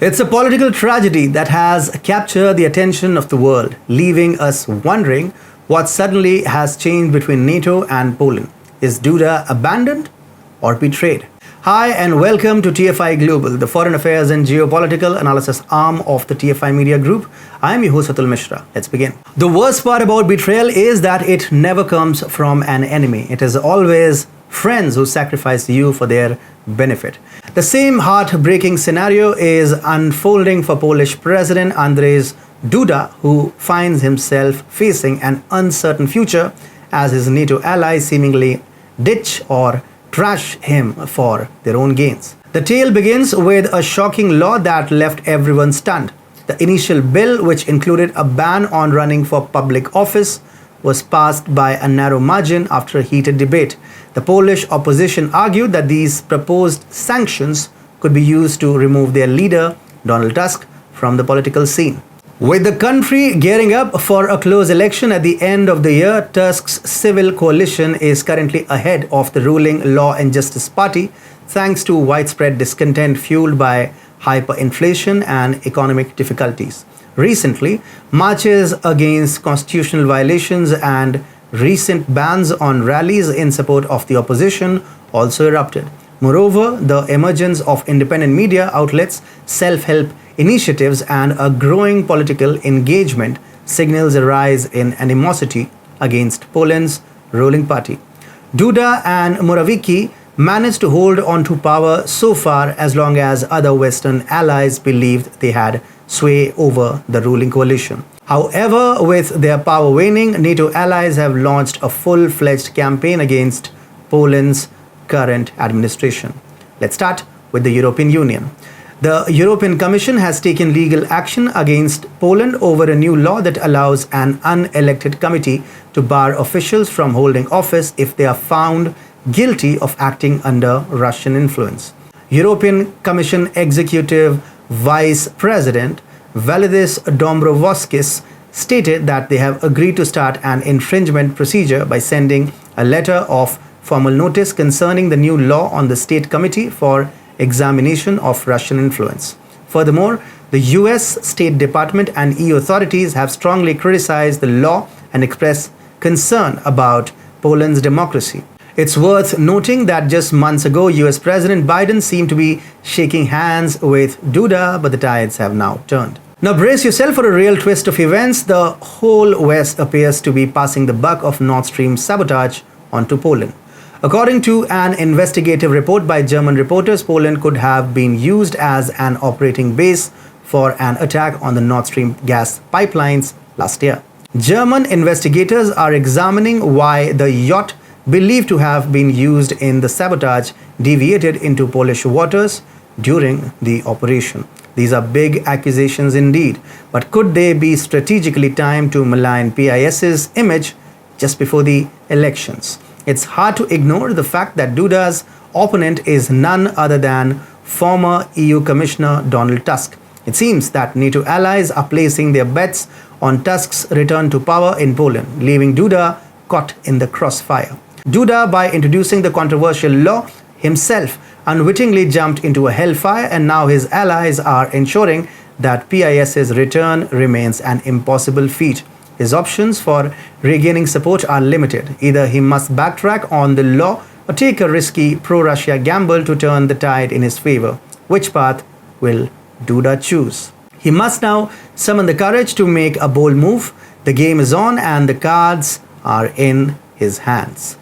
It's a political tragedy that has captured the attention of the world, leaving us wondering what suddenly has changed between NATO and Poland. Is Duda abandoned or betrayed? Hi and welcome to TFIGlobal, the foreign affairs and geopolitical analysis arm of the TFI Media Group. I am your host Atul Mishra. Let's begin. The worst part about betrayal is that it never comes from an enemy. It is always friends who sacrifice you for their benefit. The same heartbreaking scenario is unfolding for Polish President Andrzej Duda, who finds himself facing an uncertain future as his NATO allies seemingly ditch or trash him for their own gains. The tale begins with a shocking law that left everyone stunned. The initial bill, which included a ban on running for public office, was passed by a narrow margin after a heated debate. The Polish opposition argued that these proposed sanctions could be used to remove their leader, Donald Tusk, from the political scene. With the country gearing up for a close election at the end of the year, Tusk's civil coalition is currently ahead of the ruling Law and Justice Party, thanks to widespread discontent fueled by hyperinflation and economic difficulties. Recently, marches against constitutional violations and recent bans on rallies in support of the opposition also erupted. Moreover, the emergence of independent media outlets, self-help initiatives, and a growing political engagement signals a rise in animosity against Poland's ruling party. Duda and Morawiecki managed to hold on to power so far as long as other Western allies believed they had sway over the ruling coalition. However, with their power waning, NATO allies have launched a full-fledged campaign against Poland's current administration. Let's start with the European Union. The European Commission has taken legal action against Poland over a new law that allows an unelected committee to bar officials from holding office if they are found guilty of acting under Russian influence. European Commission Executive Vice President Valdis Dombrovskis stated that they have agreed to start an infringement procedure by sending a letter of formal notice concerning the new law on the State Committee for Examination of Russian Influence. Furthermore, the US State Department and EU authorities have strongly criticized the law and expressed concern about Poland's democracy. It's worth noting that just months ago, US President Biden seemed to be shaking hands with Duda, but the tides have now turned. Now brace yourself for a real twist of events. The whole West appears to be passing the buck of Nord Stream sabotage onto Poland. According to an investigative report by German reporters, Poland could have been used as an operating base for an attack on the Nord Stream gas pipelines last year. German investigators are examining why the yacht believed to have been used in the sabotage deviated into Polish waters during the operation. These are big accusations indeed, but could they be strategically timed to malign PIS's image just before the elections? It's hard to ignore the fact that Duda's opponent is none other than former EU Commissioner Donald Tusk. It seems that NATO allies are placing their bets on Tusk's return to power in Poland, leaving Duda caught in the crossfire. Duda, by introducing the controversial law, himself unwittingly jumped into a hellfire, and now his allies are ensuring that PIS's return remains an impossible feat. His options for regaining support are limited. Either he must backtrack on the law or take a risky pro-Russia gamble to turn the tide in his favor. Which path will Duda choose? He must now summon the courage to make a bold move. The game is on and the cards are in his hands.